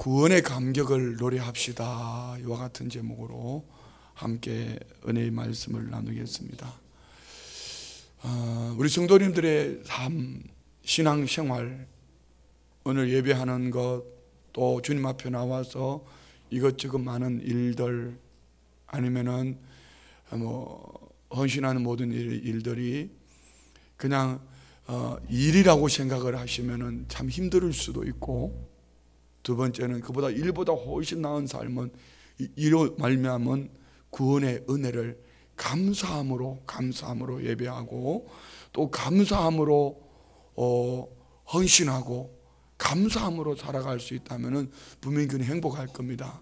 구원의 감격을 노래합시다. 이와 같은 제목으로 함께 은혜의 말씀을 나누겠습니다. 우리 성도님들의 삶, 신앙생활, 오늘 예배하는 것, 또 주님 앞에 나와서 이것저것 많은 일들, 아니면은 헌신하는 모든 일들이 그냥 일이라고 생각을 하시면은 참 힘들 수도 있고, 두 번째는 그보다 일보다 훨씬 나은 삶은 이로 말미암은 구원의 은혜를 감사함으로 예배하고, 또 감사함으로 헌신하고 감사함으로 살아갈 수 있다면은 분명히 그는 행복할 겁니다.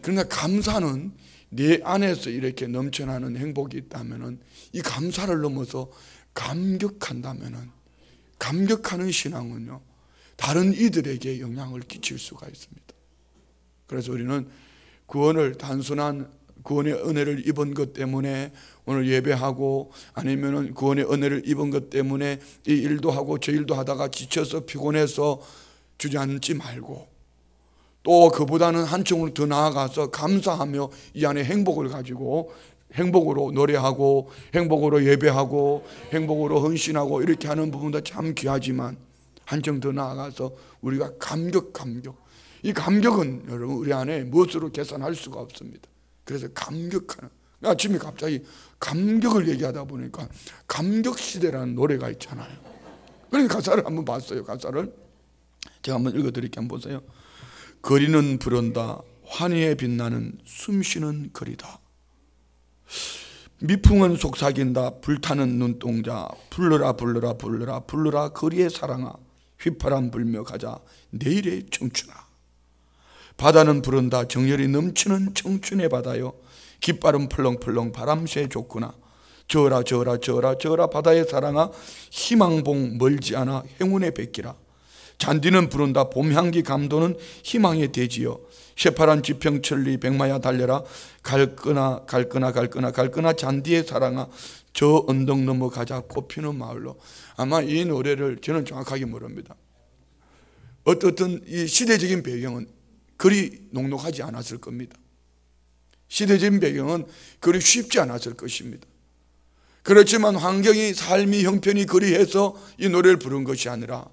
그러나 감사는 내 안에서 이렇게 넘쳐나는 행복이 있다면은, 이 감사를 넘어서 감격한다면은, 감격하는 신앙은요, 다른 이들에게 영향을 끼칠 수가 있습니다. 그래서 우리는 구원을, 단순한 구원의 은혜를 입은 것 때문에 오늘 예배하고, 아니면은 구원의 은혜를 입은 것 때문에 이 일도 하고 저 일도 하다가 지쳐서 피곤해서 주저앉지 말고, 또 그보다는 한층으로 더 나아가서 감사하며 이 안에 행복을 가지고 행복으로 노래하고 행복으로 예배하고 행복으로 헌신하고 이렇게 하는 부분도 참 귀하지만, 한층 더 나아가서 우리가 감격, 이 감격은 여러분 우리 안에 무엇으로 계산할 수가 없습니다. 그래서 감격하는, 아침에 갑자기 감격을 얘기하다 보니까 감격시대라는 노래가 있잖아요. 그러니까 가사를 한번 봤어요. 가사를 제가 한번 읽어드릴게요. 한번 보세요. 거리는 부른다, 환희에 빛나는 숨쉬는 거리다. 미풍은 속삭인다, 불타는 눈동자. 불러라 불러라 불러라 불러라 거리의 사랑아, 휘파람 불며 가자 내일의 청춘아. 바다는 부른다, 정열이 넘치는 청춘의 바다요. 깃발은 펄렁펄렁 바람새 좋구나. 저어라 저어라 저어라 저어라 바다의 사랑아, 희망봉 멀지 않아 행운의 백기라. 잔디는 부른다, 봄향기 감도는 희망의 대지여. 새파란 지평천리 백마야 달려라. 갈거나 잔디의 사랑아, 저 언덕 넘어가자 꽃피는 마을로. 아마 이 노래를 저는 정확하게 모릅니다. 어떤 이 시대적인 배경은 그리 녹록하지 않았을 겁니다. 시대적인 배경은 그리 쉽지 않았을 것입니다. 그렇지만 환경이, 삶이, 형편이 그리해서 이 노래를 부른 것이 아니라,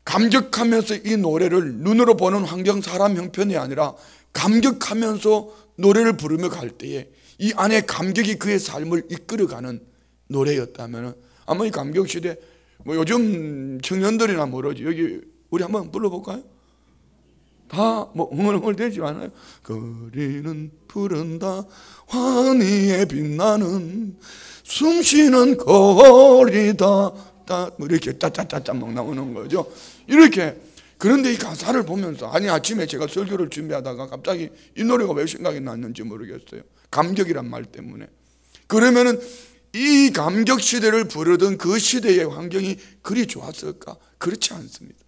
감격하면서 이 노래를, 눈으로 보는 환경, 사람 형편이 아니라 감격하면서 노래를 부르며 갈 때에 이 안에 감격이 그의 삶을 이끌어가는 노래였다면, 아마 이 감격 시대, 요즘 청년들이나 모르지, 여기 우리 한번 불러볼까요? 다 흥얼흥얼 되지 않아요? 거리는 부른다, 환희에 빛나는 숨쉬는 거리다. 이렇게 짜짜짜짜 막 나오는 거죠. 이렇게. 그런데 이 가사를 보면서, 아니 아침에 제가 설교를 준비하다가 갑자기 이 노래가 왜 생각이 났는지 모르겠어요. 감격이란 말 때문에. 그러면은 이 감격 시대를 부르던 그 시대의 환경이 그리 좋았을까? 그렇지 않습니다.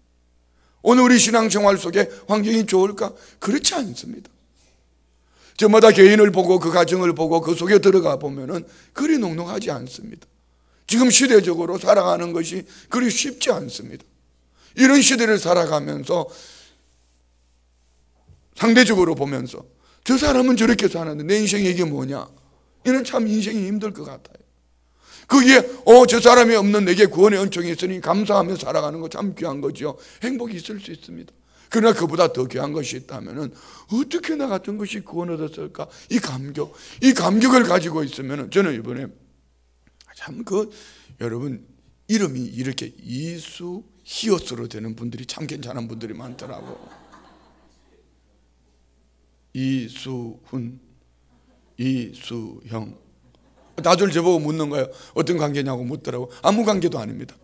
오늘 우리 신앙생활 속에 환경이 좋을까? 그렇지 않습니다. 저마다 개인을 보고 그 가정을 보고 그 속에 들어가 보면은 그리 녹록하지 않습니다. 지금 시대적으로 살아가는 것이 그리 쉽지 않습니다. 이런 시대를 살아가면서 상대적으로 보면서 저 사람은 저렇게 사는데 내 인생이 이게 뭐냐? 이는 참 인생이 힘들 것 같아요. 거기에 저 사람이 없는 내게 구원의 은총이 있으니 감사하며 살아가는 거 참 귀한 거죠. 행복이 있을 수 있습니다. 그러나 그보다 더 귀한 것이 있다면 어떻게 나 같은 것이 구원 얻었을까? 이 감격을 가지고 있으면, 저는 이번에 참 여러분 이름이 이렇게 이수 히어스로 되는 분들이 참 괜찮은 분들이 많더라고. 이수훈, 이수형. 나들 저보고 묻는 거예요. 어떤 관계냐고 묻더라고. 아무 관계도 아닙니다.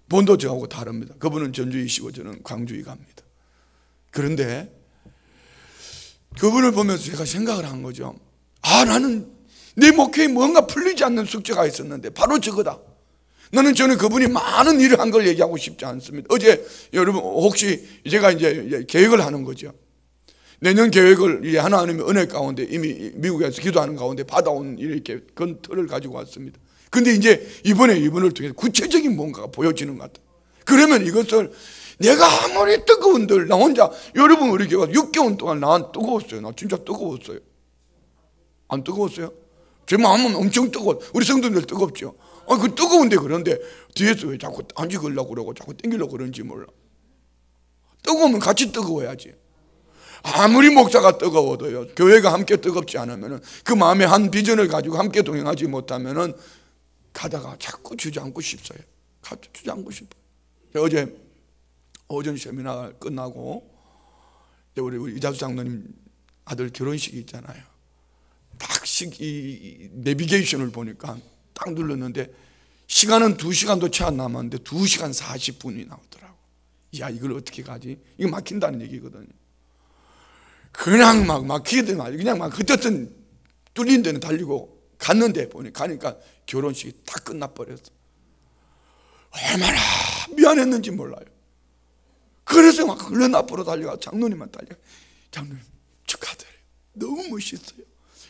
본도 저하고 다릅니다. 그분은 전주이시고 저는 광주에 갑니다. 그런데 그분을 보면서 제가 생각을 한 거죠. 나는 내 목회에 뭔가 풀리지 않는 숙제가 있었는데 바로 저거다. 저는 그분이 많은 일을 한 걸 얘기하고 싶지 않습니다. 어제 여러분 혹시 제가 이제 계획을 하는 거죠. 내년 계획을 하나님의 은혜 가운데 이미 미국에서 기도하는 가운데 받아온 이렇게 그런 틀을 가지고 왔습니다. 근데 이제 이번에 이분을 통해서 구체적인 뭔가가 보여지는 것 같아요. 그러면 이것을 내가 아무리 뜨거운들 나 혼자 여러분 우리 교회가 6개월 동안 나 뜨거웠어요. 나 진짜 뜨거웠어요. 안 뜨거웠어요? 제 마음은 엄청 뜨거워. 우리 성도들 뜨겁죠. 그 뜨거운데 그런데 뒤에서 왜 자꾸 안 찍으려고 그러고 자꾸 땡기려고 그런지 몰라. 뜨거우면 같이 뜨거워야지. 아무리 목사가 뜨거워도요, 교회가 함께 뜨겁지 않으면 그 마음에 한 비전을 가지고 함께 동행하지 못하면 가다가 자꾸 주저앉고 싶어요. 주저앉고 싶어요. 어제 오전 세미나 끝나고 우리 이자수 장로님 아들 결혼식이 있잖아요. 딱 이 내비게이션을 보니까 딱 눌렀는데 시간은 2시간도 채 안 남았는데 2시간 40분이 나오더라고. 야, 이걸 어떻게 가지? 이거 막힌다는 얘기거든요. 그냥 막 막히든 말이야. 그냥 막 어쨌든 뚫린 데는 달리고 갔는데 가니까 결혼식이 다 끝나버렸어. 얼마나 미안했는지 몰라요. 그래서 막 얼른 앞으로 달려가 장로님만 달려. 장로님 축하드려요. 너무 멋있어요.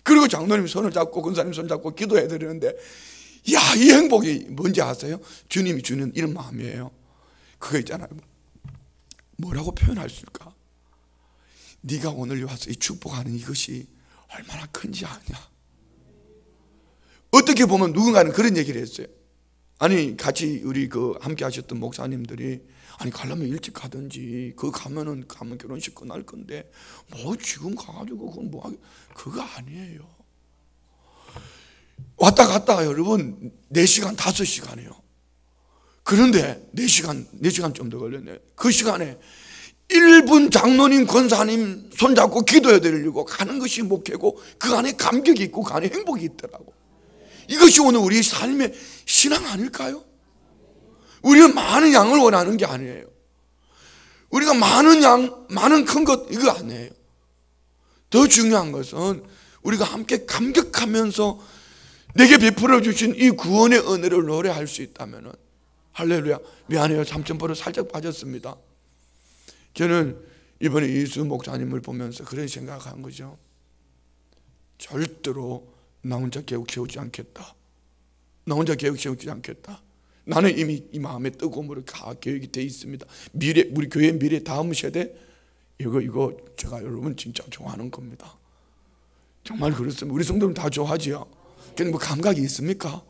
그리고 장로님 손을 잡고 권사님 손을 잡고 기도해 드리는데, 야, 이 행복이 뭔지 아세요? 주님이 주는 이런 마음이에요. 그거 있잖아요. 뭐라고 표현할 수 있을까? 네가 오늘 와서 이 축복하는 이것이 얼마나 큰지 아냐. 어떻게 보면 누군가는 그런 얘기를 했어요. 아니, 같이 우리 함께 하셨던 목사님들이, 아니 가려면 일찍 가든지, 가면 결혼식 끝날 건데 뭐 지금 가가지고 그건 뭐 그거 아니에요. 왔다 갔다 여러분 4시간 5시간이에요. 그런데 4시간 좀 더 걸렸네. 그 시간에 1분 장로님 권사님 손잡고 기도해 드리려고 가는 것이 목회고, 그 안에 감격이 있고 그 안에 행복이 있더라고. 이것이 오늘 우리 삶의 신앙 아닐까요? 우리는 많은 양을 원하는 게 아니에요. 우리가 많은 양, 많은 큰 것 이거 아니에요. 더 중요한 것은 우리가 함께 감격하면서 내게 베풀어 주신 이 구원의 은혜를 노래할 수 있다면, 할렐루야. 미안해요, 3,000% 살짝 빠졌습니다. 저는 이번에 이수 목사님을 보면서 그런 생각한 거죠. 절대로 나 혼자 계획 세우지 않겠다. 나 혼자 계획 세우지 않겠다. 나는 이미 이 마음의 뜨거움으로 다 계획이 되어 있습니다. 우리 교회 미래 다음 세대, 이거 제가 여러분 진짜 좋아하는 겁니다. 정말 그렇습니다. 우리 성도는 다 좋아하지요. 근데 뭐 감각이 있습니까?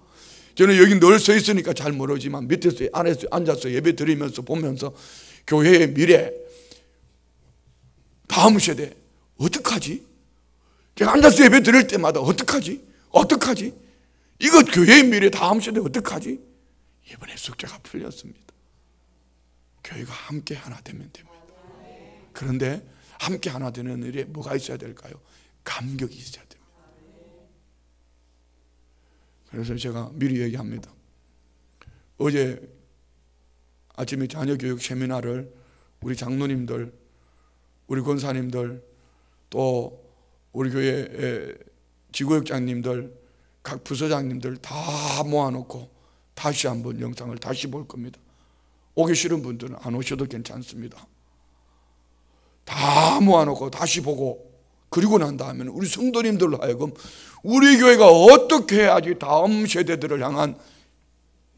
저는 여기 늘 서 있으니까 잘 모르지만 밑에서 안에서 앉아서 예배 드리면서 보면서 교회의 미래, 다음 세대 어떡하지? 제가 앉아서 예배 드릴 때마다 어떡하지? 이거 교회의 미래 다음 세대 어떡하지? 이번에 숙제가 풀렸습니다. 교회가 함께 하나 되면 됩니다. 그런데 함께 하나 되는 일에 뭐가 있어야 될까요? 감격이 있어야 됩니다. 그래서 제가 미리 얘기합니다. 어제 아침에 자녀교육 세미나를 우리 장로님들, 우리 권사님들, 또 우리 교회의 지구역장님들, 각 부서장님들 다 모아놓고 다시 한번 영상을 다시 볼 겁니다. 오기 싫은 분들은 안 오셔도 괜찮습니다. 다 모아놓고 다시 보고, 그리고 난 다음에는 우리 성도님들로 하여금 우리 교회가 어떻게 해야지 다음 세대들을 향한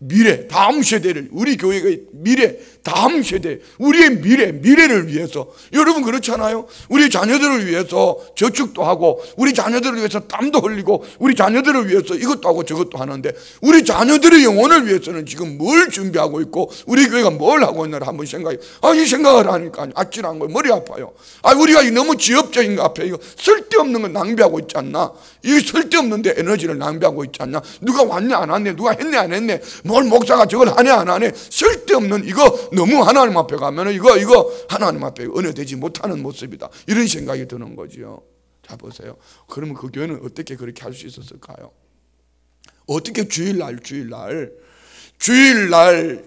미래, 다음 세대를, 우리 교회의 미래, 다음 세대, 우리의 미래를 위해서, 여러분 그렇잖아요. 우리 자녀들을 위해서 저축도 하고, 우리 자녀들을 위해서 땀도 흘리고, 우리 자녀들을 위해서 이것도 하고 저것도 하는데, 우리 자녀들의 영혼을 위해서는 지금 뭘 준비하고 있고, 우리 교회가 뭘 하고 있나를 한번 생각해. 이 생각을 하니까 아찔한 거예요. 머리 아파요. 우리가 너무 지엽적인 거 앞에 이거 쓸데없는 걸 낭비하고 있지 않나? 이 쓸데없는데 에너지를 낭비하고 있지 않나? 누가 왔네 안 왔네, 누가 했네 안 했네, 뭘 목사가 저걸 하네 안 하네, 쓸데없는 이거 너무 하나님 앞에 가면 이거 하나님 앞에 은혜되지 못하는 모습이다, 이런 생각이 드는 거죠. 자 보세요. 그러면 그 교회는 어떻게 그렇게 할 수 있었을까요? 어떻게 주일날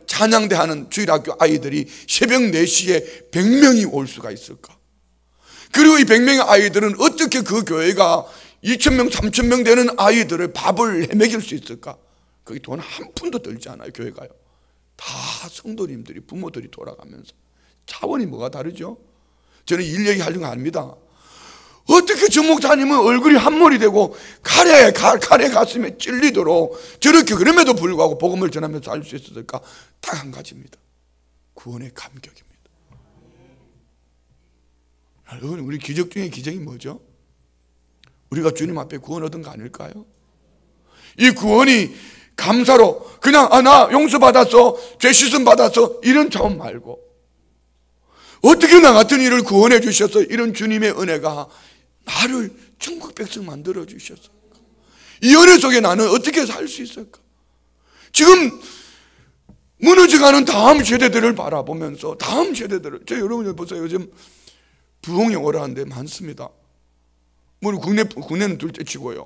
찬양대 하는 주일학교 아이들이 새벽 4시에 100명이 올 수가 있을까? 그리고 이 100명의 아이들은 어떻게 그 교회가 2,000명 3,000명 되는 아이들을 밥을 해먹일 수 있을까? 거기 돈 한 푼도 들지 않아요. 교회가요. 다 성도님들이, 부모들이 돌아가면서. 차원이 뭐가 다르죠? 저는 일 얘기하려는 거 아닙니다. 어떻게 저 목사님은 얼굴이 한몰이 되고 칼에 가슴에 찔리도록 저렇게, 그럼에도 불구하고 복음을 전하면서 살 수 있었을까? 딱 한 가지입니다. 구원의 감격입니다. 여러분, 우리 기적 중에 기적이 뭐죠? 우리가 주님 앞에 구원 얻은 거 아닐까요? 이 구원이 감사로 그냥 나 용서받았어, 죄 씻음 받았어, 이런 차원 말고 어떻게 나 같은 이를 구원해 주셔서 이런 주님의 은혜가 나를 천국 백성 만들어 주셨을까? 이 은혜 속에 나는 어떻게 살 수 있을까? 지금 무너져가는 다음 세대들을 바라보면서 다음 세대들을, 여러분 보세요. 요즘 부흥이 오라는데 많습니다. 물론 국내는 둘째 치고요,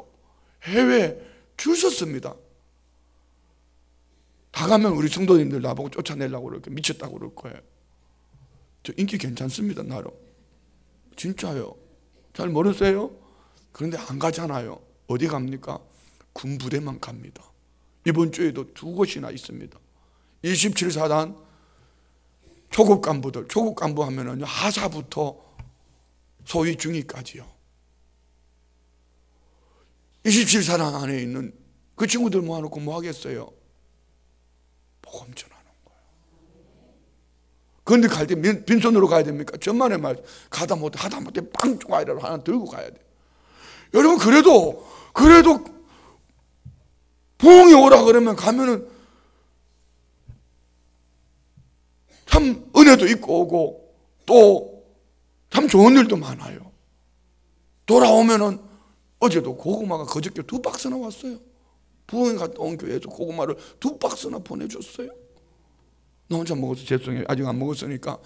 해외 줄 섰습니다. 다 가면 우리 성도님들 나보고 쫓아내려고 그렇게 미쳤다고 그럴 거예요. 저 인기 괜찮습니다, 나름. 진짜요. 잘 모르세요? 그런데 안 가잖아요. 어디 갑니까? 군부대만 갑니다. 이번 주에도 2곳이나 있습니다. 27사단 초급 간부들, 초급 간부 하면은 하사부터 소위 중위까지요. 27사단 안에 있는 그 친구들 모아놓고 뭐 하겠어요? 복음 전하는 거예요. 그런데 갈 때 빈손으로 가야 됩니까? 전만에 말 하다 못해 빵 쪼가리라도 하나 들고 가야 돼요. 여러분, 그래도 부흥이 오라 그러면 가면은 참 은혜도 있고 오고 또 참 좋은 일도 많아요. 돌아오면은 어제도 고구마가 그저께 2박스나 왔어요. 부흥 갔다 온 교회에서 고구마를 2박스나 보내줬어요. 나 혼자 먹어서 죄송해요. 아직 안 먹었으니까.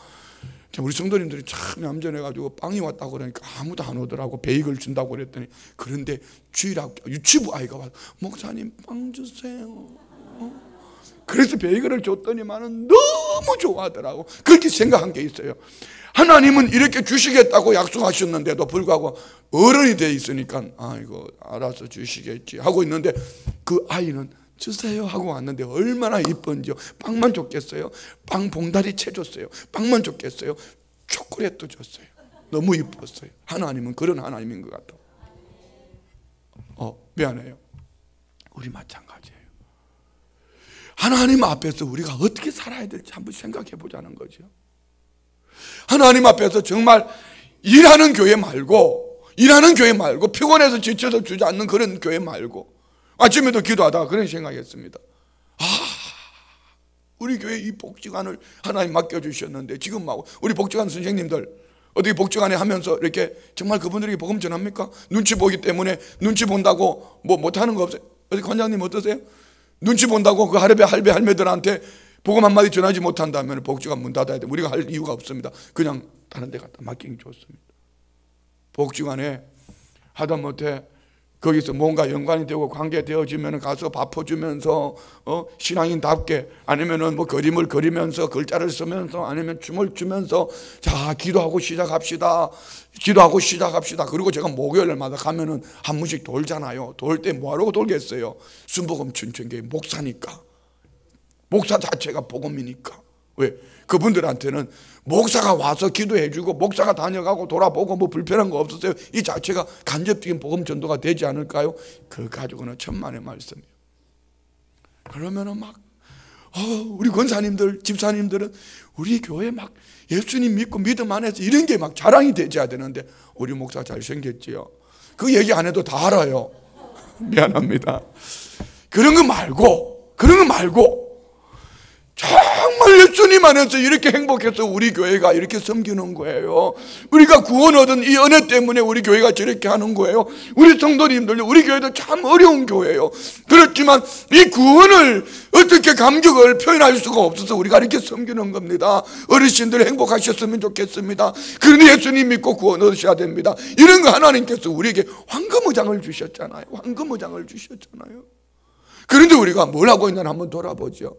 우리 성도님들이 참 얌전해가지고 빵이 왔다고 그러니까 아무도 안 오더라고. 베이글 준다고 그랬더니, 그런데 주일학교 유치부 아이가 와서 목사님 빵 주세요. 그래서 베이글을 줬더니만은 너무 좋아하더라고. 그렇게 생각한 게 있어요. 하나님은 이렇게 주시겠다고 약속하셨는데도 불구하고 어른이 돼 있으니까 이거 알아서 주시겠지 하고 있는데, 그 아이는 주세요 하고 왔는데 얼마나 이쁜지요. 빵만 줬겠어요? 빵 봉다리 채 줬어요. 빵만 줬겠어요? 초콜릿도 줬어요. 너무 이뻤어요. 하나님은 그런 하나님인 것 같아. 미안해요. 우리 마찬가지예요. 하나님 앞에서 우리가 어떻게 살아야 될지 한번 생각해 보자는 거죠. 하나님 앞에서 정말 일하는 교회 말고 피곤해서 지쳐서 주지 않는 그런 교회 말고, 아침에도 기도하다가 그런 생각했습니다. 우리 교회 이 복지관을 하나님 맡겨주셨는데 지금 막 우리 복지관 선생님들 어떻게 복지관에 하면서 이렇게 정말 그분들에게 복음 전합니까? 눈치 보기 때문에 눈치 본다고 뭐 못하는 거 없어요? 어디 관장님 어떠세요? 눈치 본다고 그 할배 할매들한테 복음 한마디 전하지 못한다면 복지관 문 닫아야 돼. 우리가 할 이유가 없습니다. 그냥 다른 데 갖다 맡기기 좋습니다. 복지관에 하다못해 거기서 뭔가 연관이 되고 관계되어지면 가서 밥 퍼주면서 신앙인답게, 아니면은 뭐 그림을 그리면서 글자를 쓰면서, 아니면 춤을 추면서 자 기도하고 시작합시다. 그리고 제가 목요일마다 가면은 한 번씩 돌잖아요. 돌 때 뭐하러 돌겠어요? 순복음 춘천교회 목사니까. 목사 자체가 복음이니까. 왜? 그분들한테는 목사가 와서 기도해주고 목사가 다녀가고 돌아보고 뭐 불편한 거 없었어요? 이 자체가 간접적인 복음 전도가 되지 않을까요? 그 가지고는 천만의 말씀이에요. 그러면은 막 우리 권사님들, 집사님들은 우리 교회 막 예수님 믿고 믿음 안에서 이런 게 막 자랑이 되져야 되는데, 우리 목사 잘생겼지요. 그 얘기 안 해도 다 알아요. 미안합니다. 그런 거 말고 정말 예수님 안에서 이렇게 행복해서 우리 교회가 이렇게 섬기는 거예요. 우리가 구원 얻은 이 은혜 때문에 우리 교회가 저렇게 하는 거예요. 우리 성도님들, 우리 교회도 참 어려운 교회예요. 그렇지만 이 구원을 어떻게 감격을 표현할 수가 없어서 우리가 이렇게 섬기는 겁니다. 어르신들 행복하셨으면 좋겠습니다. 그런데 예수님 믿고 구원 얻으셔야 됩니다. 이런 거 하나님께서 우리에게 황금의장을 주셨잖아요. 그런데 우리가 뭘 하고 있나 한번 돌아보죠.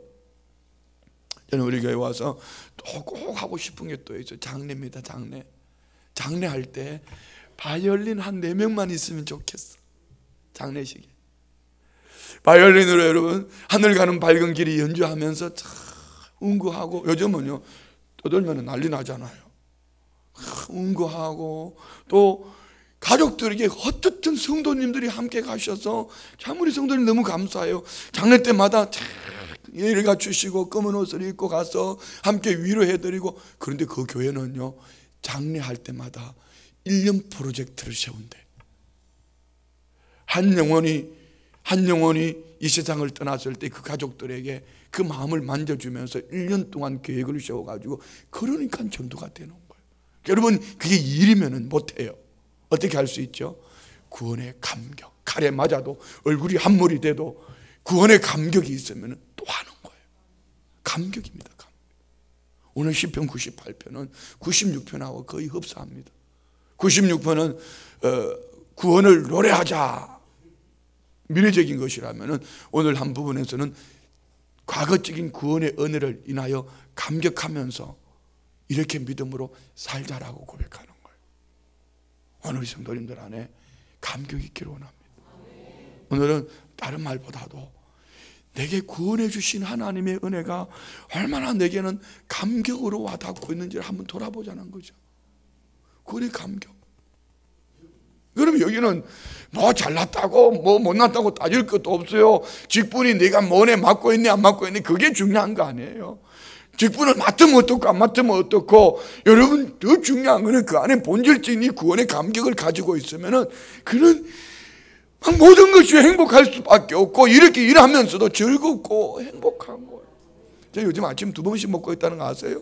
저는 우리 교회 와서 또 꼭 하고 싶은 게 또 있어요. 장례입니다. 장례할 때 바이올린 한 4명만 있으면 좋겠어. 장례식에 바이올린으로 여러분 하늘 가는 밝은 길이 연주하면서 참 운구하고, 요즘은요 떠들면 난리 나잖아요. 운구하고 또 가족들에게 어떻든 성도님들이 함께 가셔서 참 우리 성도님 너무 감사해요. 장례 때마다 참 예를 갖추시고 검은 옷을 입고 가서 함께 위로해드리고. 그런데 그 교회는요 장례할 때마다 1년 프로젝트를 세운대. 한 영혼이 이 세상을 떠났을 때 그 가족들에게 그 마음을 만져주면서 1년 동안 계획을 세워가지고, 그러니까 전도가 되는 거예요. 여러분, 그게 일이면 못해요. 어떻게 할 수 있죠? 구원의 감격. 칼에 맞아도 얼굴이 한물이 돼도 구원의 감격이 있으면 또 하는 거예요. 감격입니다. 감격. 오늘 시편 98편은 96편하고 거의 흡사합니다. 96편은 구원을 노래하자, 미래적인 것이라면, 오늘 한 부분에서는 과거적인 구원의 은혜를 인하여 감격하면서 이렇게 믿음으로 살자라고 고백하는 거예요. 오늘 성도님들 안에 감격이 있기를 원합니다. 오늘은 다른 말보다도 내게 구원해 주신 하나님의 은혜가 얼마나 내게는 감격으로 와닿고 있는지를 한번 돌아보자는 거죠. 구원의 감격. 그럼 여기는 뭐 잘났다고 뭐 못났다고 따질 것도 없어요. 직분이 내가 뭐에 맡고 있니 안 맡고 있니, 그게 중요한 거 아니에요. 직분을 맡으면 어떻고 안 맡으면 어떻고, 여러분 더 중요한 거는 그 안에 본질적인 이 구원의 감격을 가지고 있으면은 그는 모든 것이 행복할 수밖에 없고, 이렇게 일하면서도 즐겁고 행복한 거예요. 제가 요즘 아침 2번씩 먹고 있다는 거 아세요?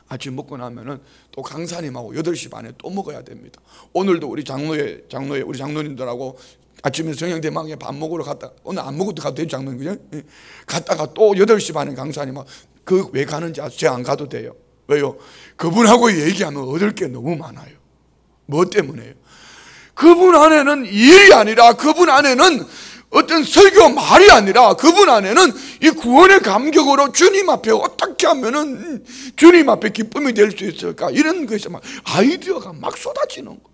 아침 먹고 나면은 또 강사님하고 8시 반에 또 먹어야 됩니다. 오늘도 우리 장로회 우리 장로님들하고 아침에 성령대망에 밥 먹으러 갔다, 오늘 안 먹어도 가도 되죠, 장로님, 그죠? 갔다가 또 8시 반에 강사님하고, 그 왜 가는지 아세요? 제가 안 가도 돼요. 왜요? 그분하고 얘기하면 얻을 게 너무 많아요. 뭐 때문에요? 그분 안에는 일이 아니라, 그분 안에는 어떤 설교 말이 아니라, 그분 안에는 이 구원의 감격으로 주님 앞에 어떻게 하면은 주님 앞에 기쁨이 될 수 있을까, 이런 것에 막 아이디어가 막 쏟아지는 거.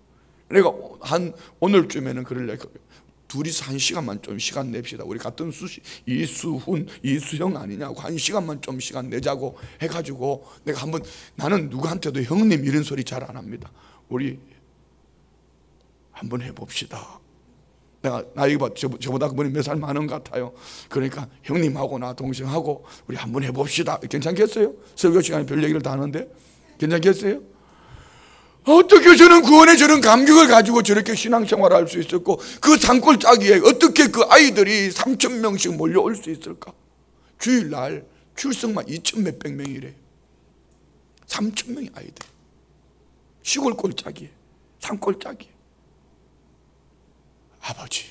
내가 한 오늘쯤에는 그럴래, 둘이서 1시간만 좀 시간 냅시다. 우리 같은 이수형 아니냐고 1시간만 좀 시간 내자고 해가지고, 내가 한번, 나는 누구한테도 형님 이런 소리 잘 안 합니다. 우리 한번 해봅시다. 내가 나이가 저보다 그분이 몇 살 많은 것 같아요. 그러니까 형님하고 나 동생하고 우리 한번 해봅시다. 괜찮겠어요? 설교 시간에 별 얘기를 다 하는데 괜찮겠어요? 어떻게 저는 구원에 저런 감격을 가지고 저렇게 신앙생활을 할 수 있었고, 그 산골짜기에 어떻게 그 아이들이 3,000명씩 몰려올 수 있을까? 주일날 출석만 2,000 몇백 명이래. 3,000명의 아이들, 시골 골짜기에, 산골짜기에. 아버지,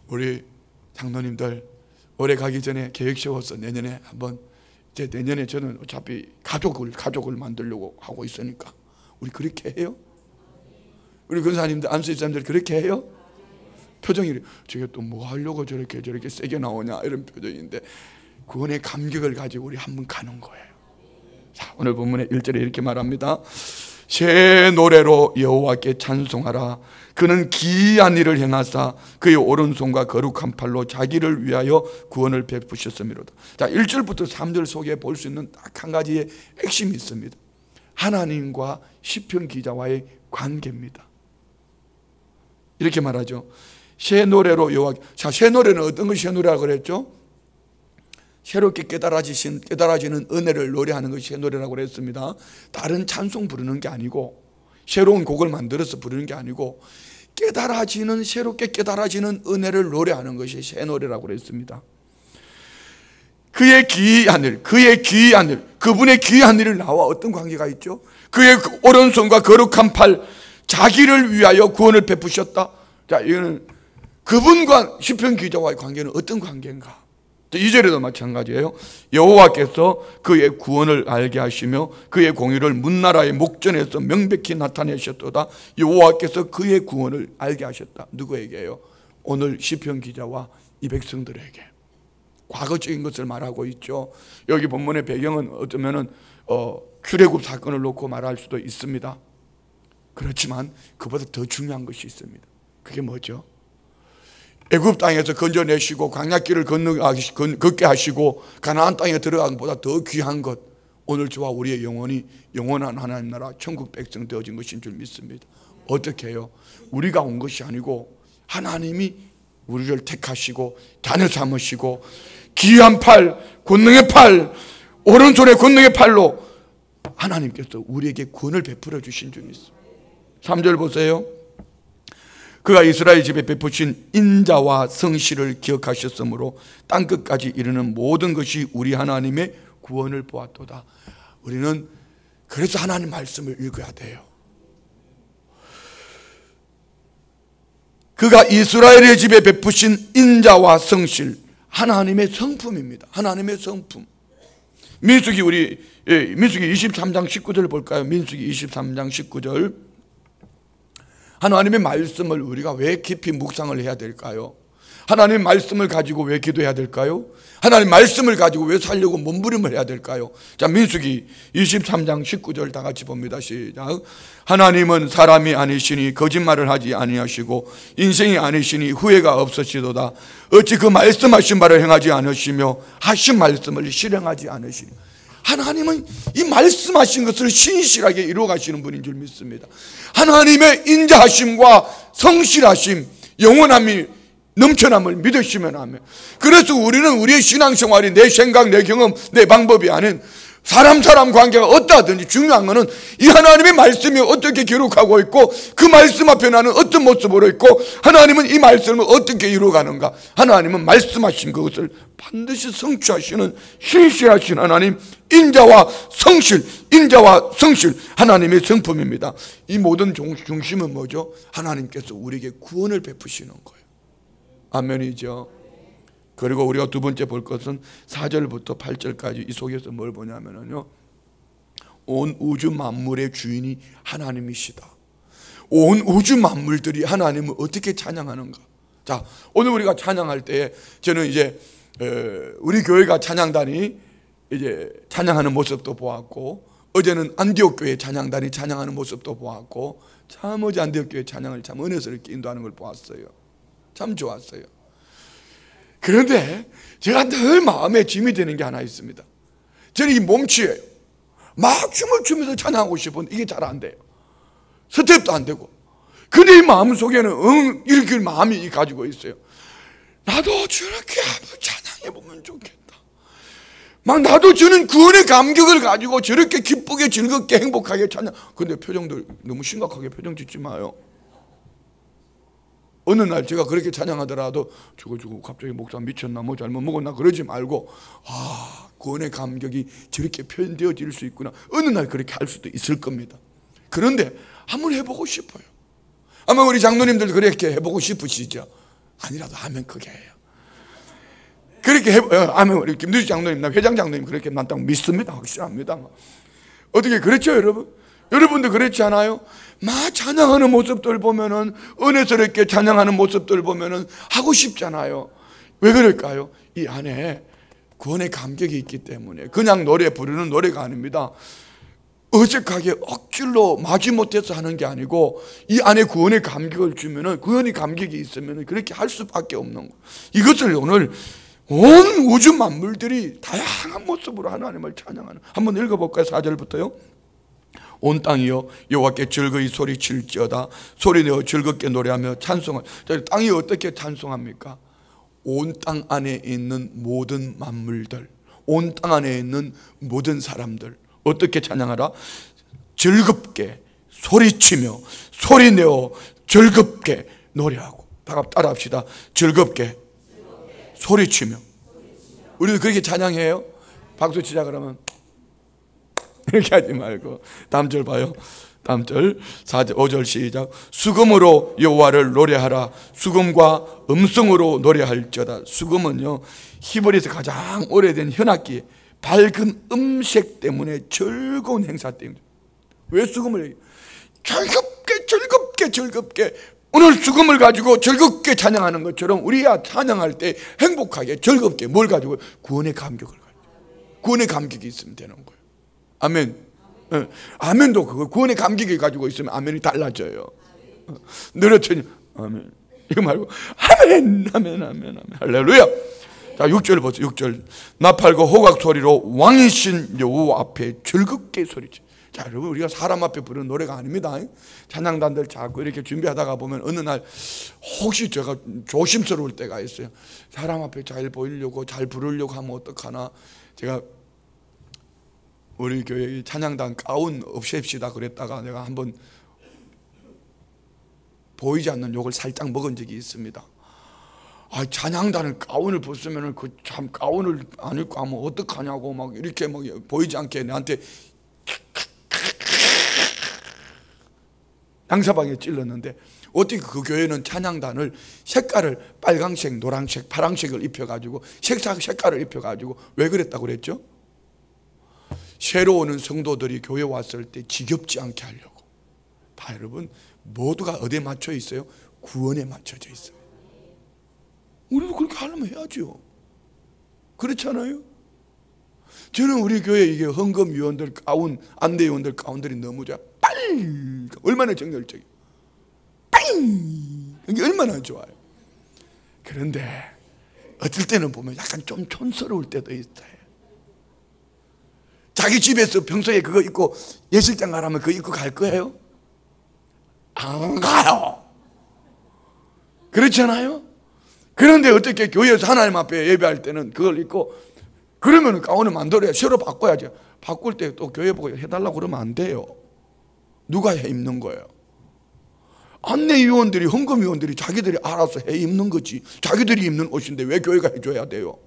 우리 장로님들 올해 가기 전에 계획 세워서 내년에 한번, 이제 내년에 저는 어차피 가족을 만들려고 하고 있으니까 우리 그렇게 해요? 우리 권사님들, 안수집사님들 그렇게 해요? 표정이, 저게 또 뭐 하려고 저렇게 세게 나오냐, 이런 표정인데, 구원의 감격을 가지고 우리 한번 가는 거예요. 자, 오늘 본문의 1절에 이렇게 말합니다. 새 노래로 여호와께 찬송하라. 그는 기이한 일을 행하사 그의 오른손과 거룩한 팔로 자기를 위하여 구원을 베푸셨음이로다. 자, 1절부터 3절 속에 볼 수 있는 딱 한 가지의 핵심이 있습니다. 하나님과 시편 기자와의 관계입니다. 이렇게 말하죠. 새 노래로 여호와께. 자, 새 노래는 어떤 것이 새 노래라고 그랬죠? 새롭게 깨달아지는 은혜를 노래하는 것이 새 노래라고 그랬습니다. 다른 찬송 부르는 게 아니고, 새로운 곡을 만들어서 부르는 게 아니고, 새롭게 깨달아지는 은혜를 노래하는 것이 새 노래라고 그랬습니다. 그의 기이한 일, 그분의 기이한 일을 나와 어떤 관계가 있죠? 그의 오른손과 거룩한 팔, 자기를 위하여 구원을 베푸셨다. 자, 이거는 그분과 시편 기자와의 관계는 어떤 관계인가? 2절에도 마찬가지예요. 여호와께서 그의 구원을 알게 하시며 그의 공의를 문나라의 목전에서 명백히 나타내셨도다. 여호와께서 그의 구원을 알게 하셨다. 누구에게요? 오늘 시편 기자와 이 백성들에게. 과거적인 것을 말하고 있죠. 여기 본문의 배경은 어쩌면은 출애굽 사건을 놓고 말할 수도 있습니다. 그렇지만 그보다 더 중요한 것이 있습니다. 그게 뭐죠? 애굽 땅에서 건져내시고 광야길을 걷게 하시고 가나안 땅에 들어간 것보다 더 귀한 것, 오늘 저와 우리의 영혼이 영원한 하나님 나라 천국 백성 되어진 것인 줄 믿습니다. 어떻게 해요? 우리가 온 것이 아니고 하나님이 우리를 택하시고 자녀 삼으시고 귀한 팔, 권능의 팔, 오른손의 권능의 팔로 하나님께서 우리에게 구원을 베풀어 주신 줄이 있습니다. 3절 보세요. 그가 이스라엘 집에 베푸신 인자와 성실을 기억하셨으므로 땅끝까지 이르는 모든 것이 우리 하나님의 구원을 보았도다. 우리는 그래서 하나님 말씀을 읽어야 돼요. 그가 이스라엘의 집에 베푸신 인자와 성실, 하나님의 성품입니다. 하나님의 성품. 민수기 23장 19절 볼까요? 민수기 23장 19절. 하나님의 말씀을 우리가 왜 깊이 묵상을 해야 될까요? 하나님 말씀을 가지고 왜 기도해야 될까요? 하나님 말씀을 가지고 왜 살려고 몸부림을 해야 될까요? 자, 민수기 23장 19절 다 같이 봅니다. 시작. 하나님은 사람이 아니시니 거짓말을 하지 아니하시고 인생이 아니시니 후회가 없으시도다. 어찌 그 말씀하신 바를 행하지 않으시며 하신 말씀을 실행하지 않으시니. 하나님은 이 말씀하신 것을 신실하게 이루어 가시는 분인 줄 믿습니다. 하나님의 인자하심과 성실하심, 영원함이 넘쳐남을 믿으시면 하면, 그래서 우리는 우리의 신앙생활이 내 생각, 내 경험, 내 방법이 아닌 사람 관계가 어떠하든지 중요한 것은 이 하나님의 말씀이 어떻게 기록하고 있고 그 말씀 앞에 나는 어떤 모습으로 있고 하나님은 이 말씀을 어떻게 이루어가는가. 하나님은 말씀하신 그것을 반드시 성취하시는 신실하신 하나님, 인자와 성실 하나님의 성품입니다. 이 모든 중심은 뭐죠? 하나님께서 우리에게 구원을 베푸시는 거예요. 아멘이죠. 그리고 우리가 두 번째 볼 것은 4절부터 8절까지 이 속에서 뭘 보냐면요, 온 우주 만물의 주인이 하나님이시다. 온 우주 만물들이 하나님을 어떻게 찬양하는가. 자, 오늘 우리가 찬양할 때 저는 이제 우리 교회가 찬양단이 이제 찬양하는 모습도 보았고, 어제는 안디옥 교회 찬양단이 찬양하는 모습도 보았고, 참 어제 안디옥 교회 찬양을 참 은혜스럽게 인도하는 걸 보았어요. 참 좋았어요. 그런데 제가 늘 마음에 짐이 되는 게 하나 있습니다. 저는 이 몸치예요. 막 춤을 추면서 찬양하고 싶은데 이게 잘 안 돼요. 스텝도 안 되고. 근데 이 마음 속에는 이렇게 마음이 가지고 있어요. 나도 저렇게 한번 찬양해보면 좋겠다. 막 나도 저는 구원의 감격을 가지고 저렇게 기쁘게 즐겁게 행복하게 찬양. 근데 표정도 너무 심각하게 표정 짓지 마요. 어느 날 제가 그렇게 찬양하더라도 저거 갑자기 목사 미쳤나 뭐 잘못 먹었나 그러지 말고, 구원의 감격이 저렇게 표현되어질 수 있구나. 어느 날 그렇게 할 수도 있을 겁니다. 그런데 한번 해보고 싶어요. 아마 우리 장로님들 그렇게 해보고 싶으시죠? 아니라도 하면 크게 해요. 그렇게 하면 우리 김두식 장로님, 회장 장로님 그렇게 난 딱 믿습니다. 확실합니다. 어떻게 그렇죠, 여러분? 여러분도 그렇지 않아요? 막 찬양하는 모습들 보면은, 은혜스럽게 찬양하는 모습들 보면은 하고 싶잖아요. 왜 그럴까요? 이 안에 구원의 감격이 있기 때문에. 그냥 노래 부르는 노래가 아닙니다. 어색하게 억지로 마지못해서 하는 게 아니고, 이 안에 구원의 감격을 주면은, 구원의 감격이 있으면은 그렇게 할 수밖에 없는 거예요. 이것을 오늘 온 우주 만물들이 다양한 모습으로 하나님을 찬양하는. 한번 읽어볼까요? 4절부터요. 온 땅이여 여호와께 즐거이 소리칠지어다. 소리내어 즐겁게 노래하며 찬송할. 땅이 어떻게 찬송합니까? 온 땅 안에 있는 모든 만물들, 온 땅 안에 있는 모든 사람들 어떻게 찬양하라? 즐겁게 소리치며 소리내어 즐겁게 노래하고. 다 따라합시다. 즐겁게 소리치며. 우리도 그렇게 찬양해요? 박수 치자 그러면 이렇게 하지 말고. 다음 절 봐요. 다음 절 4절 5절 시작. 수금으로 여호와를 노래하라. 수금과 음성으로 노래할지어다. 수금은요, 히브리에서 가장 오래된 현악기, 밝은 음색 때문에 즐거운 행사 때문에. 왜 수금을 얘기해요? 즐겁게 오늘 수금을 가지고 즐겁게 찬양하는 것처럼 우리가 찬양할 때 행복하게 즐겁게 뭘 가지고? 구원의 감격을 가지고. 구원의 감격이 있으면 되는 거예요. 아멘. 아멘도 그거 구원의 감격이 가지고 있으면 아멘이 달라져요. 늘어뜨니 아멘. 이거 말고 아멘 할렐루야. 자, 6절 보세요. 6절. 나팔과 호각 소리로 왕이신 여호와 앞에 즐겁게 소리치. 자, 여러분, 우리가 사람 앞에 부르는 노래가 아닙니다. 찬양단들 자꾸 이렇게 준비하다가 보면 어느 날 혹시 제가 조심스러울 때가 있어요. 사람 앞에 잘 보이려고 잘 부르려고 하면 어떡하나. 제가 우리 교회 찬양단 가운 없앱시다 그랬다가 내가 한번 보이지 않는 욕을 살짝 먹은 적이 있습니다. 아, 찬양단을 가운을 벗으면은 그 참 가운을 안 입고 하면 어떡하냐고 막 이렇게 막 보이지 않게 나한테 양사방에 찔렀는데, 어떻게 그 교회는 찬양단을 색깔을 빨강색, 노란색, 파란색을 입혀가지고 색깔을 입혀가지고 왜 그랬다고 그랬죠? 새로 오는 성도들이 교회 왔을 때 지겹지 않게 하려고. 다 여러분 모두가 어디에 맞춰 있어요? 구원에 맞춰져 있어요. 우리도 그렇게 하려면 해야죠. 그렇잖아요? 저는 우리 교회 이게 헌금위원들 가운, 안대위원들 가운들이 너무 좋아요. 빨! 얼마나 정열적이에요. 빵! 이게 얼마나 좋아요. 그런데 어떨 때는 보면 약간 좀 촌스러울 때도 있어요. 자기 집에서 평소에 그거 입고 예술장 가라면 그거 입고 갈 거예요? 안 가요. 그렇잖아요? 그런데 어떻게 교회에서 하나님 앞에 예배할 때는 그걸 입고, 그러면 가운을 만들어야 새로 바꿔야죠. 바꿀 때 또 교회 보고 해달라고 그러면 안 돼요. 누가 해 입는 거예요? 안내위원들이, 헌금위원들이 자기들이 알아서 해 입는 거지. 자기들이 입는 옷인데 왜 교회가 해줘야 돼요?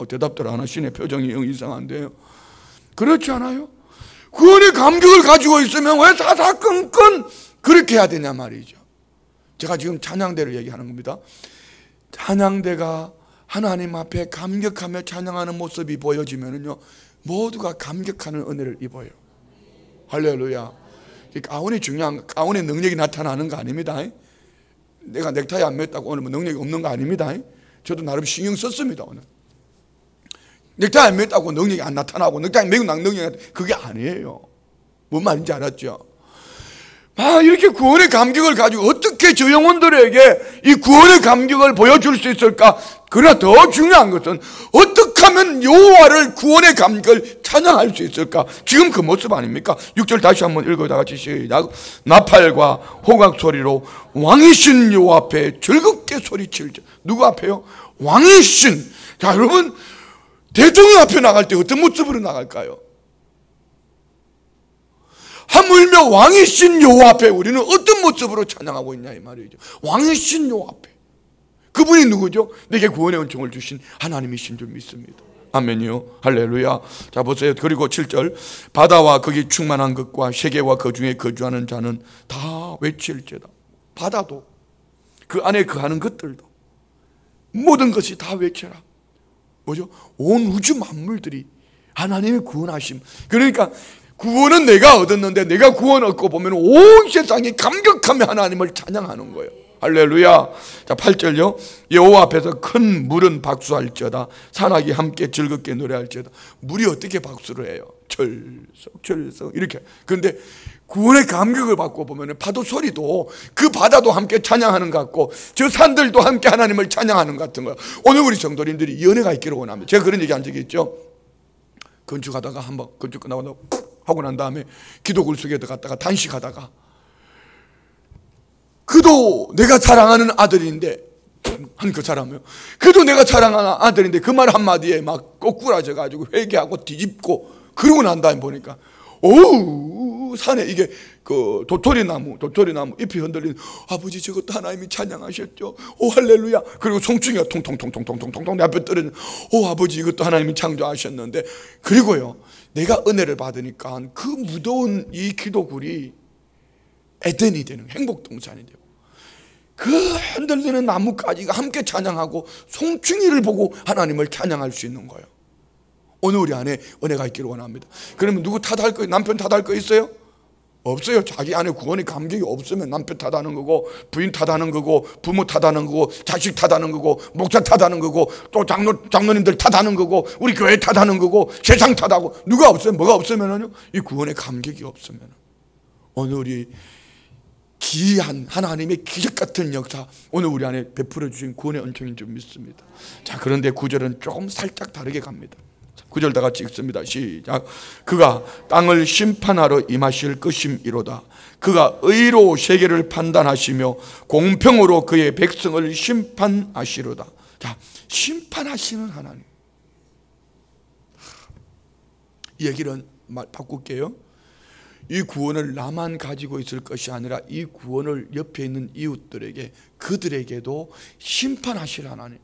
대답들 안 하시네. 표정이 영 이상한데요. 그렇지 않아요? 구원의 감격을 가지고 있으면 왜 사사건건 그렇게 해야 되냐 말이죠. 제가 지금 찬양대를 얘기하는 겁니다. 찬양대가 하나님 앞에 감격하며 찬양하는 모습이 보여지면요, 모두가 감격하는 은혜를 입어요. 할렐루야. 가운이 중요한, 가운의 능력이 나타나는 거 아닙니다. 내가 넥타이 안 맸다고 오늘 뭐 능력이 없는 거 아닙니다. 저도 나름 신경 썼습니다. 오늘 넥타이 안 맸다고 능력이 안 나타나고, 넥타이 매고 능력이, 그게 아니에요. 뭔 말인지 알았죠? 이렇게 구원의 감격을 가지고 어떻게 저 영혼들에게 이 구원의 감격을 보여줄 수 있을까? 그러나 더 중요한 것은 어떻게 하면 여호와를, 구원의 감격을 찬양할 수 있을까? 지금 그 모습 아닙니까? 6절 다시 한번 읽어요. 다 같이 시작. 나팔과 호각 소리로 왕이신 여호와 앞에 즐겁게 소리칠 자. 누구 앞에요? 왕이신. 자, 여러분, 대통령 앞에 나갈 때 어떤 모습으로 나갈까요? 하물며 왕이신 여호와 앞에 우리는 어떤 모습으로 찬양하고 있냐 이 말이죠. 왕이신 여호와 앞에. 그분이 누구죠? 내게 구원의 은총을 주신 하나님이신 줄 믿습니다. 아멘이요. 할렐루야. 자, 보세요. 그리고 7절. 바다와 거기 충만한 것과 세계와 그 중에 거주하는 자는 다 외칠지어다. 바다도, 그 안에 거하는 것들도, 모든 것이 다 외쳐라. 뭐죠? 온 우주 만물들이 하나님의 구원하심. 그러니까 구원은 내가 얻었는데, 내가 구원 얻고 보면 온 세상이 감격하며 하나님을 찬양하는 거예요. 할렐루야. 자, 8절요. 여호와 앞에서 큰 물은 박수할지어다. 산악이 함께 즐겁게 노래할지어다. 물이 어떻게 박수를 해요? 철썩 철썩 이렇게. 그런데 구원의 감격을 받고 보면 파도 소리도, 그 바다도 함께 찬양하는 것 같고, 저 산들도 함께 하나님을 찬양하는 것 같은 거예요. 오늘 우리 성도님들이 연애가 있기를 원합니다. 제가 그런 얘기 한 적이 있죠. 건축하다가 한번 건축 끝나고 하고 난 다음에 기도 굴속에 들어갔다가 단식하다가, 그도 내가 사랑하는 아들인데, 한 그 사람이요. 그도 내가 사랑하는 아들인데 그 말 한마디에 막 꼬꾸라져 가지고 회개하고 뒤집고, 그러고 난 다음에 보니까 산에 이게 그 도토리나무 잎이 흔들리는, 아버지 저것도 하나님이 찬양하셨죠. 오 할렐루야. 그리고 송충이가 통통통통통통통 내 앞에 떨어지는, 오 아버지 이것도 하나님이 창조하셨는데. 그리고요, 내가 은혜를 받으니까 그 무더운 이 기도굴이 에덴이 되는, 행복동산이 되고, 그 흔들리는 나뭇가지가 함께 찬양하고 송충이를 보고 하나님을 찬양할 수 있는 거예요. 오늘 우리 안에 은혜가 있기를 원합니다. 그러면 누구 탓할 거, 남편 탓할 거 있어요? 없어요. 자기 안에 구원의 감격이 없으면 남편 탓하는 거고, 부인 탓하는 거고, 부모 탓하는 거고, 자식 탓하는 거고, 목사 탓하는 거고, 또 장로님들 탓하는 거고, 우리 교회 탓하는 거고, 세상 탓하고. 누가 없어요? 뭐가 없으면요? 이 구원의 감격이 없으면. 오늘 우리 기이한 하나님의 기적 같은 역사, 오늘 우리 안에 베풀어 주신 구원의 은총인 줄 믿습니다. 자, 그런데 9절은 조금 살짝 다르게 갑니다. 9절 다 같이 읽습니다. 시작. 그가 땅을 심판하러 임하실 것임이로다. 그가 의로 세계를 판단하시며 공평으로 그의 백성을 심판하시로다. 자, 심판하시는 하나님. 이 얘기는 바꿀게요. 이 구원을 나만 가지고 있을 것이 아니라 이 구원을 옆에 있는 이웃들에게, 그들에게도 심판하실 하나님,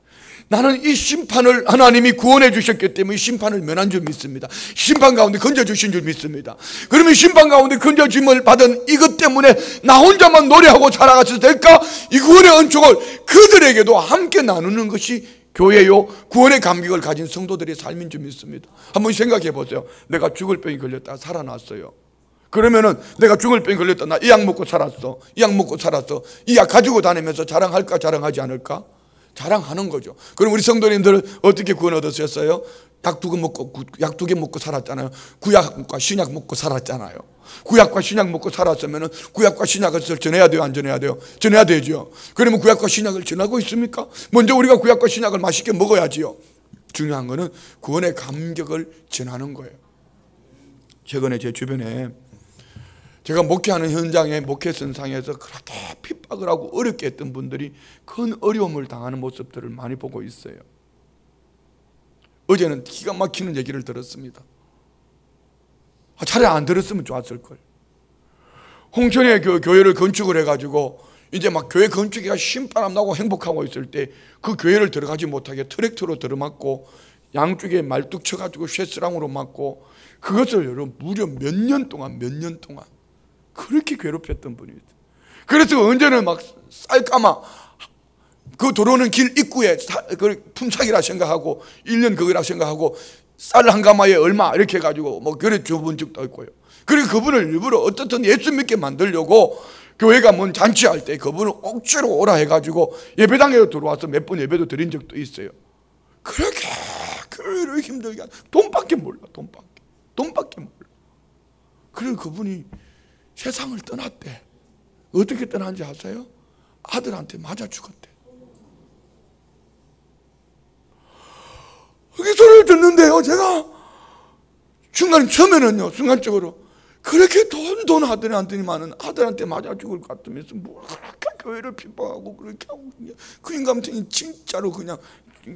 나는 이 심판을 하나님이 구원해 주셨기 때문에 심판을 면한 줄 믿습니다. 심판 가운데 건져주신 줄 믿습니다. 그러면 심판 가운데 건져짐을 받은 이것 때문에 나 혼자만 노래하고 살아가서 될까? 이 구원의 은총을 그들에게도 함께 나누는 것이 교회요, 구원의 감격을 가진 성도들의 삶인 줄 믿습니다. 한번 생각해 보세요. 내가 죽을 병이 걸렸다가 살아났어요. 그러면은 내가 죽을 병이 걸렸다, 나 이 약 먹고 살았어, 이 약 먹고 살았어, 이 약 가지고 다니면서 자랑할까 자랑하지 않을까? 자랑하는 거죠. 그럼 우리 성도님들 어떻게 구원 얻으셨어요? 약 2개 먹고 살았잖아요. 구약과 신약 먹고 살았잖아요. 구약과 신약 먹고 살았으면 구약과 신약을 전해야 돼요, 안 전해야 돼요? 전해야 되죠. 그러면 구약과 신약을 전하고 있습니까? 먼저 우리가 구약과 신약을 맛있게 먹어야지요. 중요한 거는 구원의 감격을 전하는 거예요. 최근에 제 주변에 제가 목회하는 현장에, 목회 선상에서 그렇게 핍박을 하고 어렵게 했던 분들이 큰 어려움을 당하는 모습들을 많이 보고 있어요. 어제는 기가 막히는 얘기를 들었습니다. 차라리 안 들었으면 좋았을걸. 홍천에 교회를 건축을 해가지고 이제 막 교회 건축이가 신바람 나고 행복하고 있을 때 그 교회를 들어가지 못하게 트랙터로 들어맞고 양쪽에 말뚝 쳐가지고 쇠스랑으로 맞고, 그것을 여러분 무려 몇 년 동안 그렇게 괴롭혔던 분이 있어요. 그래서 언제는 막 쌀까마 그 들어오는 길 입구에 품삯이라 생각하고 1년 그거라 생각하고 쌀 한 가마에 얼마 이렇게 해가지고 뭐 그래 줘본 적도 있고요. 그리고 그분을 일부러 어떻든 예수 믿게 만들려고 교회가 뭔 잔치할 때 그분을 억지로 오라 해가지고 예배당에 들어와서 몇 번 예배도 드린 적도 있어요. 그렇게 교회를 힘들게 돈밖에 몰라. 돈밖에 몰라. 그래서 그분이 세상을 떠났대. 어떻게 떠난지 아세요? 아들한테 맞아 죽었대. 그 소리를 듣는데요, 제가 처음에는요, 순간적으로 그렇게 돈 아들한테만은 아들한테 맞아 죽을 것 같으면서 뭐 그렇게 교회를 핍박하고 그렇게 하고, 그 인간 같은 진짜로 그냥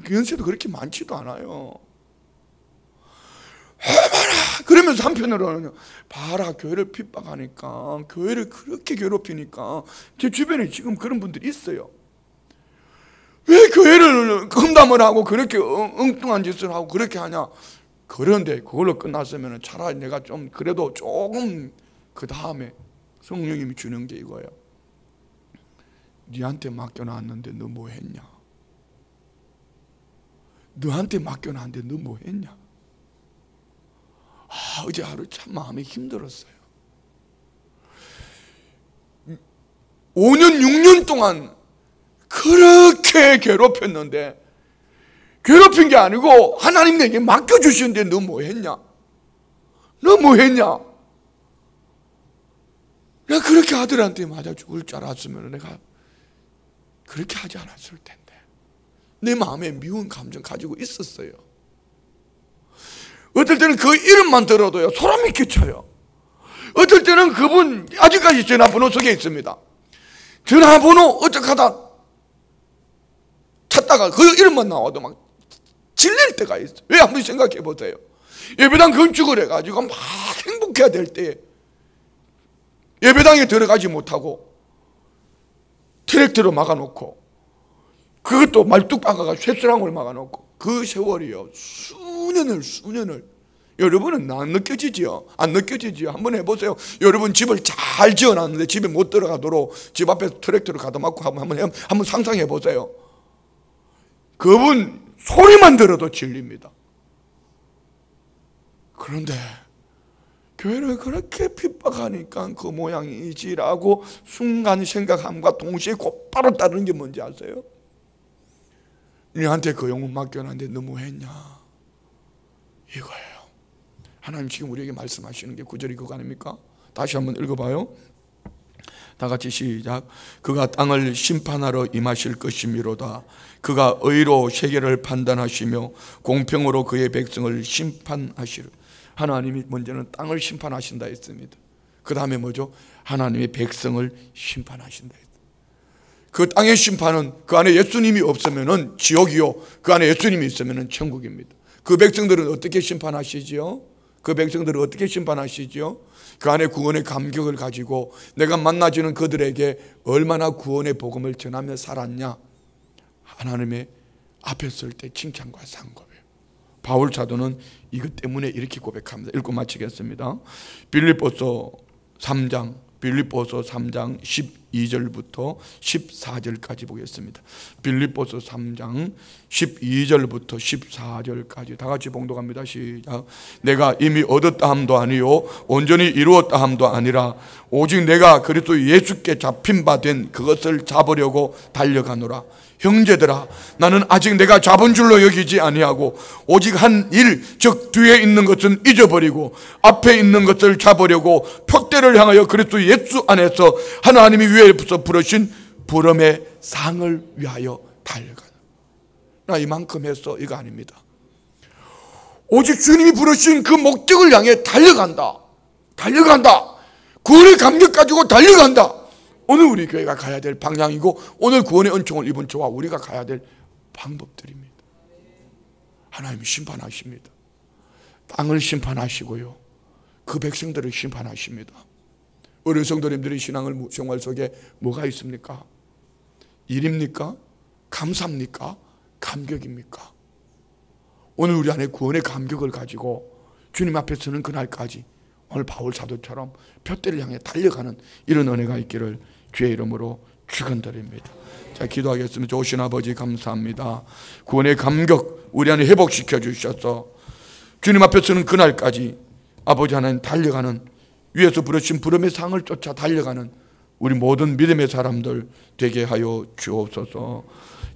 연세도 그렇게 많지도 않아요. 해봐라. 그러면서 한편으로는 봐라, 교회를 핍박하니까, 교회를 그렇게 괴롭히니까. 제 주변에 지금 그런 분들이 있어요. 왜 교회를 험담을 하고 그렇게 엉뚱한 짓을 하고 그렇게 하냐. 그런데 그걸로 끝났으면 차라리 내가 좀 그래도 조금 그 다음에 성령님이 주는 게 이거예요. 네한테 맡겨놨는데 너 뭐 했냐? 너한테 맡겨놨는데 너 뭐 했냐? 어제 하루 참 마음이 힘들었어요. 5년 6년 동안 그렇게 괴롭혔는데, 괴롭힌 게 아니고 하나님 내게 맡겨주시는데 너 뭐 했냐? 너 뭐 했냐? 내가 그렇게 아들한테 맞아 죽을 줄 알았으면 내가 그렇게 하지 않았을 텐데. 내 마음에 미운 감정 가지고 있었어요. 어떨 때는 그 이름만 들어도요, 소름이 끼쳐요. 어떨 때는 그분 아직까지 전화번호 속에 있습니다. 전화번호 어떡하다 찾다가 그 이름만 나와도 막 질릴 때가 있어요. 왜? 한번 생각해 보세요. 예배당 건축을 해가지고 막 행복해야 될 때 예배당에 들어가지 못하고 트랙터로 막아놓고, 그것도 말뚝 박아가 쇠수랑을 막아놓고, 그 세월이요, 수년을. 여러분은 안 느껴지지요? 안 느껴지지요? 한번 해보세요. 여러분 집을 잘 지어놨는데 집에 못 들어가도록 집 앞에 트랙터로 가다막고 한번 상상해 보세요. 그분 소리만 들어도 질립니다. 그런데 교회를 그렇게 핍박하니까 그 모양이지라고 순간 생각함과 동시에 곧바로 따르는 게 뭔지 아세요? 너한테 그 영혼 맡겨놨는데 너 뭐 했냐? 이거예요. 하나님 지금 우리에게 말씀하시는 게 구절이 그거 아닙니까? 다시 한번 읽어봐요. 다 같이 시작. 그가 땅을 심판하러 임하실 것이미로다. 그가 의로 세계를 판단하시며 공평으로 그의 백성을 심판하시리. 하나님이 먼저는 땅을 심판하신다 했습니다. 그 다음에 뭐죠? 하나님의 백성을 심판하신다 했습니다. 그 땅의 심판은 그 안에 예수님이 없으면 지옥이요, 그 안에 예수님이 있으면 천국입니다. 그 백성들은 어떻게 심판하시지요? 그 백성들을 어떻게 심판하시죠? 그 안에 구원의 감격을 가지고 내가 만나지는 그들에게 얼마나 구원의 복음을 전하며 살았냐, 하나님의 앞에 설 때 칭찬과 상고예요. 바울 사도는 이것 때문에 이렇게 고백합니다. 읽고 마치겠습니다. 빌립보서 3장 12절부터 14절까지 보겠습니다. 빌립보서 3장 12절부터 14절까지 다 같이 봉독합니다. 시작. 내가 이미 얻었다 함도 아니요 온전히 이루었다 함도 아니라 오직 내가 그리스도 예수께 잡힌 바 된 그것을 잡으려고 달려가노라. 형제들아, 나는 아직 내가 잡은 줄로 여기지 아니하고 오직 한 일, 즉 뒤에 있는 것은 잊어버리고 앞에 있는 것을 잡으려고 표대를 향하여 그리스도 예수 안에서 하나님이 위에서 부르신 부름의 상을 위하여 달려가는. 나 이만큼 했어, 이거 아닙니다. 오직 주님이 부르신 그 목적을 향해 달려간다. 구원의 감격 가지고 달려간다. 오늘 우리 교회가 가야 될 방향이고 오늘 구원의 은총을 입은 저와 우리가 가야 될 방법들입니다. 하나님이 심판하십니다. 땅을 심판하시고요, 그 백성들을 심판하십니다. 우리 성도님들의 생활 속에 뭐가 있습니까? 일입니까? 감사입니까? 감격입니까? 오늘 우리 안에 구원의 감격을 가지고 주님 앞에 서는 그날까지 오늘 바울 사도처럼 표대를 향해 달려가는 이런 은혜가 있기를 주의 이름으로 축원드립니다. 자, 기도하겠습니다. 좋으신 아버지 감사합니다. 구원의 감격 우리 안에 회복시켜 주셔서 주님 앞에 서는 그날까지 아버지 하나님 달려가는, 위에서 부르신 부름의 상을 쫓아 달려가는 우리 모든 믿음의 사람들 되게 하여 주옵소서.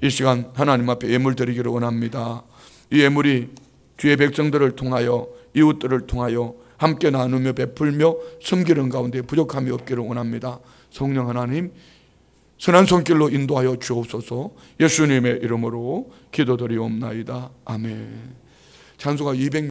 이 시간 하나님 앞에 예물 드리기를 원합니다. 이 예물이 주의 백성들을 통하여 이웃들을 통하여 함께 나누며 베풀며 섬기는 가운데 부족함이 없기를 원합니다. 성령 하나님 선한 손길로 인도하여 주옵소서. 예수님의 이름으로 기도드리옵나이다. 아멘. 찬송가 200